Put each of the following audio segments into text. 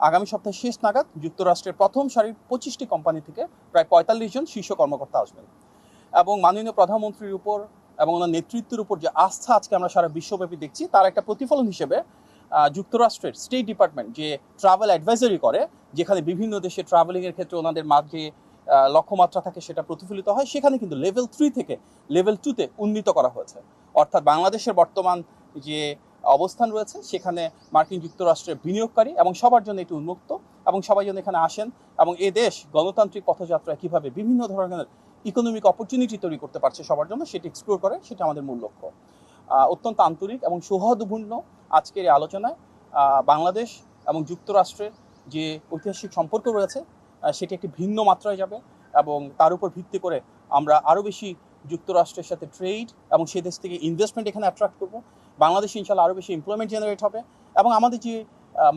আগামী সপ্তাহের শেষ নাগাদ যুক্তরাষ্ট্রের প্রথম সারির 25টি কোম্পানি থেকে প্রায় 45 জন শীর্ষ কর্মকর্তা আসবেন। এবং মাননীয় প্রধানমন্ত্রীর উপর এবং ওনার নেতৃত্বের উপর যে আস্থা আজকে আমরা সারা বিশ্বব্যাপী দেখছি, তার একটা প্রতিফলন হিসেবে যুক্তরাষ্ট্রের স্টেট ডিপার্টমেন্ট যে ট্রাভেল অ্যাডভাইজারি করে, যেখানে বিভিন্ন দেশে ট্রাভেলিংয়ের ক্ষেত্রে ওনাদের মাঝে লক্ষ্যমাত্রা থাকে সেটা প্রতিফলিত হয়, সেখানে কিন্তু লেভেল 3 থেকে লেভেল 2-তে উন্নীত করা হয়েছে। অর্থাৎ বাংলাদেশের বর্তমান যে অবস্থান রয়েছে সেখানে মার্কিন যুক্তরাষ্ট্রের বিনিয়োগকারী এবং সবার জন্য এটি উন্মুক্ত, এবং সবাই যেন এখানে আসেন এবং এ দেশ গণতান্ত্রিক পথযাত্রায় কীভাবে বিভিন্ন ধরনের ইকোনমিক অপরচুনিটি তৈরি করতে পারছে সবার জন্য, সেটি এক্সপ্লোর করে, সেটা আমাদের মূল লক্ষ্য। অত্যন্ত আন্তরিক এবং সৌহার্দ্যপূর্ণ আজকের এই আলোচনায় বাংলাদেশ এবং যুক্তরাষ্ট্রের যে ঐতিহাসিক সম্পর্ক রয়েছে সেটি একটি ভিন্ন মাত্রায় যাবে, এবং তার উপর ভিত্তি করে আমরা আরও বেশি যুক্তরাষ্ট্রের সাথে ট্রেড এবং সে দেশ থেকে ইনভেস্টমেন্ট এখানে অ্যাট্রাক্ট করবো। বাংলাদেশ ইনশাল্লাহ আরও বেশি এমপ্লয়মেন্ট জেনারেট হবে, এবং আমাদের যে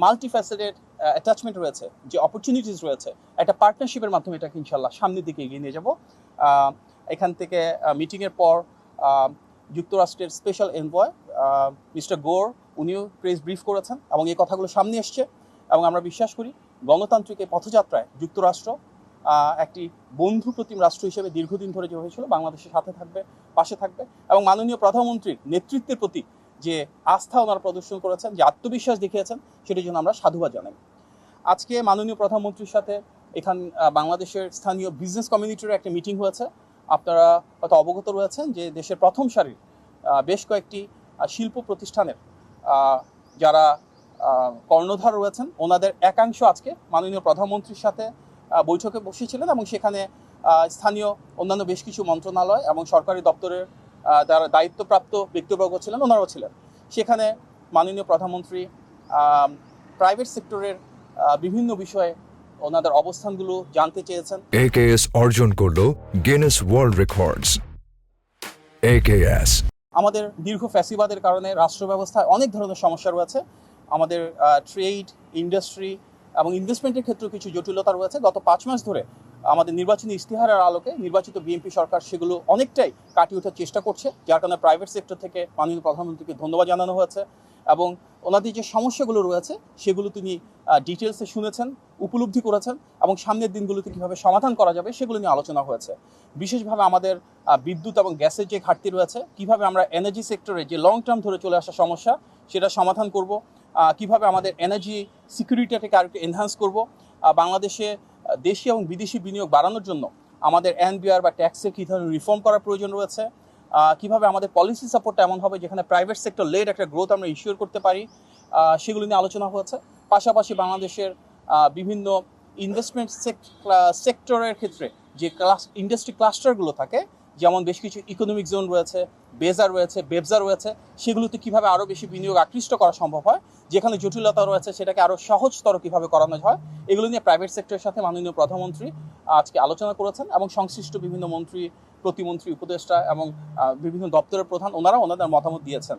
মাল্টিফ্যাসেটেড অ্যাটাচমেন্ট রয়েছে, যে অপরচুনিটিস রয়েছে, একটা পার্টনারশিপের মাধ্যমে এটাকে ইনশাল্লাহ সামনের দিকে এগিয়ে নিয়ে যাব। এখান থেকে মিটিংয়ের পর যুক্তরাষ্ট্রের স্পেশাল এনভয় মিস্টার গোর উনিও প্রেস ব্রিফ করেছেন এবং এই কথাগুলো সামনে এসছে, এবং আমরা বিশ্বাস করি গণতান্ত্রিক এই পথযাত্রায় যুক্তরাষ্ট্র একটি বন্ধু প্রতিম রাষ্ট্র হিসেবে দীর্ঘদিন ধরে যে হয়েছিল বাংলাদেশের সাথে থাকবে, পাশে থাকবে, এবং মাননীয় প্রধানমন্ত্রীর নেতৃত্বের প্রতি যে আস্থা ওনারা প্রদর্শন করেছেন, যে আত্মবিশ্বাস দেখিয়েছেন, সেটির জন্য আমরা সাধুবাদ জানাই। আজকে মাননীয় প্রধানমন্ত্রীর সাথে বাংলাদেশের স্থানীয় বিজনেস কমিউনিটির একটা মিটিং হয়েছে। আপনারা হয়তো অবগত রয়েছেন যে দেশের প্রথম সারির বেশ কয়েকটি শিল্প প্রতিষ্ঠানের যারা কর্ণধার রয়েছেন, ওনাদের একাংশ আজকে মাননীয় প্রধানমন্ত্রীর সাথে বৈঠকে বসেছিলেন, এবং সেখানে স্থানীয় অন্যান্য বেশ কিছু মন্ত্রণালয় এবং সরকারি দপ্তরের যারা দায়িত্বপ্রাপ্ত ব্যক্তিবর্গ ছিলেন, ওনারাও ছিলেন সেখানে। মাননীয় প্রধানমন্ত্রী প্রাইভেট সেক্টরের বিভিন্ন বিষয়ে ওনাদের অবস্থানগুলো জানতে চেয়েছেন। AKS অর্জন করলো গিনেস ওয়ার্ল্ড রেকর্ডস। AKS আমাদের দীর্ঘ ফ্যাসিবাদের কারণে রাষ্ট্র ব্যবস্থায় অনেক ধরনের সমস্যা রয়েছে। আমাদের ট্রেড, ইন্ডাস্ট্রি এবং ইনভেস্টমেন্টের ক্ষেত্রেও কিছু জটিলতা রয়েছে। গত 5 মাস ধরে আমাদের নির্বাচনী ইশতেহারের আলোকে নির্বাচিত বিএনপি সরকার সেগুলো অনেকটাই কাটিয়ে ওঠার চেষ্টা করছে, যার কারণে প্রাইভেট সেক্টর থেকে মাননীয় প্রধানমন্ত্রীকে ধন্যবাদ জানানো হয়েছে, এবং ওনাদের যে সমস্যাগুলো রয়েছে সেগুলো তিনি ডিটেলসে শুনেছেন, উপলব্ধি করেছেন, এবং সামনের দিনগুলোতে কীভাবে সমাধান করা যাবে সেগুলো নিয়ে আলোচনা হয়েছে। বিশেষভাবে আমাদের বিদ্যুৎ এবং গ্যাসের যে ঘাটতি রয়েছে, কিভাবে আমরা এনার্জি সেক্টরে যে লং টার্ম ধরে চলে আসা সমস্যা সেটা সমাধান করব, কিভাবে আমাদের এনার্জি সিকিউরিটিটাকে আরেকটু এনহান্স করব, বাংলাদেশে দেশি এবং বিদেশি বিনিয়োগ বাড়ানোর জন্য আমাদের এনবিআর বা ট্যাক্সে কী ধরনের রিফর্ম করার প্রয়োজন রয়েছে, কিভাবে আমাদের পলিসি সাপোর্টটা এমন হবে যেখানে প্রাইভেট সেক্টর লেড একটা গ্রোথ আমরা ইনশিওর করতে পারি, সেগুলো নিয়ে আলোচনা হয়েছে। পাশাপাশি বাংলাদেশের বিভিন্ন ইনভেস্টমেন্ট সেক্টরের ক্ষেত্রে যে ইন্ডাস্ট্রি ক্লাস্টারগুলো থাকে, যেমন বেশ কিছু ইকোনমিক জোন রয়েছে, বেজা রয়েছে, বেবজা রয়েছে, সেগুলোতে কীভাবে আরও বেশি বিনিয়োগ আকৃষ্ট করা সম্ভব হয়, যেখানে জটিলতা রয়েছে সেটাকে আরও সহজতর কীভাবে করানো হয়, এগুলো নিয়ে প্রাইভেট সেক্টরের সাথে মাননীয় প্রধানমন্ত্রী আজকে আলোচনা করেছেন, এবং সংশ্লিষ্ট বিভিন্ন মন্ত্রী, প্রতিমন্ত্রী, উপদেষ্টা এবং বিভিন্ন দপ্তরের প্রধান ওনাদের মতামত দিয়েছেন।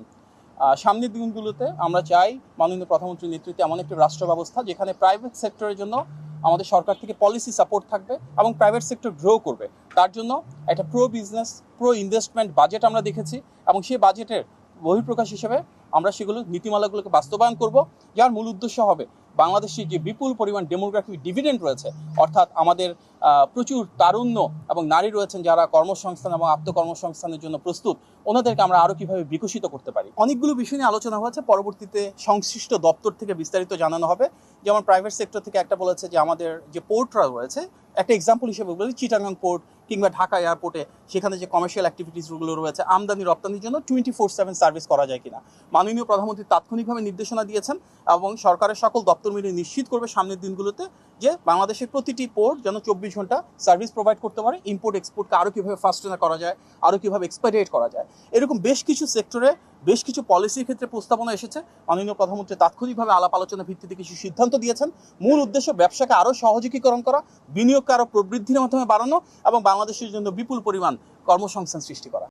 সামনের দিনগুলোতে আমরা চাই মাননীয় প্রধানমন্ত্রীর নেতৃত্বে এমন একটি রাষ্ট্র ব্যবস্থা যেখানে প্রাইভেট সেক্টরের জন্য আমাদের সরকার থেকে পলিসি সাপোর্ট থাকবে এবং প্রাইভেট সেক্টর গ্রো করবে। তার জন্য একটা pro business, pro investment budget আমরা দেখেছি, এবং সেই বাজেটের বহিঃপ্রকাশ হিসেবে আমরা সেগুলো নীতিমালাগুলোকে বাস্তবায়ন করব, যার মূল উদ্দেশ্য হবে বাংলাদেশের যে বিপুল পরিমাণ ডেমোগ্রাফিক ডিভিডেন্ড রয়েছে, অর্থাৎ আমাদের প্রচুর তারুণ্য এবং নারী রয়েছেন যারা কর্মসংস্থান এবং আত্মকর্মসংস্থানের জন্য প্রস্তুত, ওনাদেরকে আমরা আরও কীভাবে বিকশিত করতে পারি। অনেকগুলো বিষয় নিয়ে আলোচনা হয়েছে, পরবর্তীতে সংশ্লিষ্ট দপ্তর থেকে বিস্তারিত জানানো হবে। যেমন প্রাইভেট সেক্টর থেকে একটা বলেছে যে আমাদের যে পোর্টরা রয়েছে, একটা এক্সাম্পল হিসেবে বলি চিটাগাং পোর্ট কিংবা ঢাকা এয়ারপোর্টে সেখানে যে কমার্শিয়াল অ্যাক্টিভিটিসগুলো রয়েছে, আমদানি রপ্তানির জন্য 24/7 সার্ভিস করা যায় কিনা। মাননীয় প্রধানমন্ত্রী তাৎক্ষণিকভাবে নির্দেশনা দিয়েছেন, এবং সরকারের সকল দপ্তর মিলে নিশ্চিত করবে সামনের দিনগুলোতে যে বাংলাদেশের প্রতিটি পোর্ট যেন 24 ঘন্টা সার্ভিস প্রোভাইড করতে পারে। ইম্পোর্ট এক্সপোর্টকে আরও কীভাবে ফাস্টেনার করা যায়, আরও কীভাবে এক্সপেডিয়েট করা যায়, এরকম বেশ কিছু সেক্টরে বেশ কিছু পলিসির ক্ষেত্রে প্রস্তাবনা এসেছে। মাননীয় প্রধানমন্ত্রী তাৎক্ষণিকভাবে আলাপ আলোচনার ভিত্তিতে কিছু সিদ্ধান্ত দিয়েছেন। মূল উদ্দেশ্য ব্যবসাকে আরও সহযোগীকরণ করা, বিনিয়োগকে আরও প্রবৃদ্ধির মাধ্যমে বাড়ানো, এবং বাংলাদেশের জন্য বিপুল পরিমাণ কর্মসংস্থান সৃষ্টি করা।